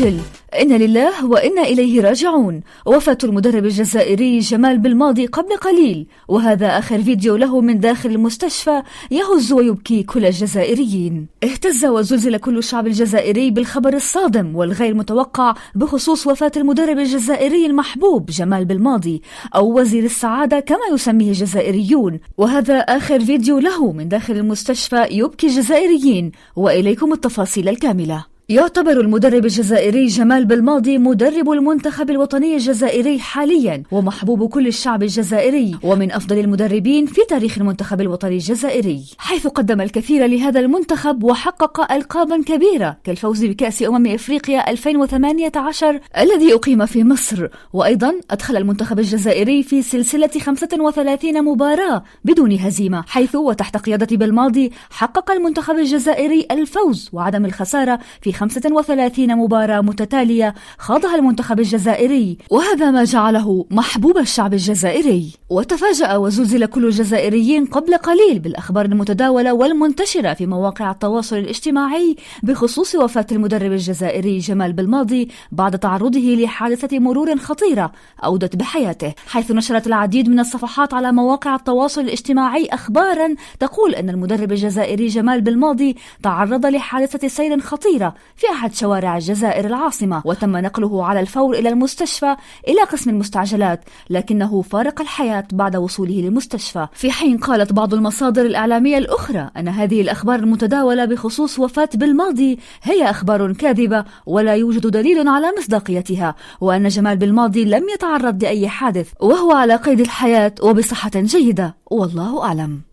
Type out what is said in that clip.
عاجل. إن لله وإنا إليه راجعون. وفاة المدرب الجزائري جمال بالماضي قبل قليل، وهذا آخر فيديو له من داخل المستشفى يهز ويبكي كل الجزائريين. اهتز وزلزل كل الشعب الجزائري بالخبر الصادم والغير متوقع بخصوص وفاة المدرب الجزائري المحبوب جمال بالماضي، أو وزير السعادة كما يسميه الجزائريون. وهذا آخر فيديو له من داخل المستشفى يبكي الجزائريين، وإليكم التفاصيل الكاملة. يعتبر المدرب الجزائري جمال بالماضي مدرب المنتخب الوطني الجزائري حاليا، ومحبوب كل الشعب الجزائري، ومن أفضل المدربين في تاريخ المنتخب الوطني الجزائري، حيث قدم الكثير لهذا المنتخب وحقق ألقابا كبيرة كالفوز بكأس أفريقيا 2018 الذي أقيم في مصر. وأيضا أدخل المنتخب الجزائري في سلسلة 35 مباراة بدون هزيمة، حيث وتحت قيادة بالماضي حقق المنتخب الجزائري الفوز وعدم الخسارة في 35 مباراة متتالية خاضها المنتخب الجزائري، وهذا ما جعله محبوب الشعب الجزائري. وتفاجأ وزلزل كل الجزائريين قبل قليل بالأخبار المتداولة والمنتشرة في مواقع التواصل الاجتماعي بخصوص وفاة المدرب الجزائري جمال بالماضي بعد تعرضه لحادثة مرور خطيرة أودت بحياته، حيث نشرت العديد من الصفحات على مواقع التواصل الاجتماعي أخبارا تقول أن المدرب الجزائري جمال بالماضي تعرض لحادثة سير خطيرة في أحد شوارع الجزائر العاصمة، وتم نقله على الفور إلى المستشفى إلى قسم المستعجلات، لكنه فارق الحياة بعد وصوله للمستشفى. في حين قالت بعض المصادر الإعلامية الأخرى أن هذه الأخبار المتداولة بخصوص وفاة بالماضي هي أخبار كاذبة ولا يوجد دليل على مصداقيتها، وأن جمال بالماضي لم يتعرض لأي حادث وهو على قيد الحياة وبصحة جيدة، والله أعلم.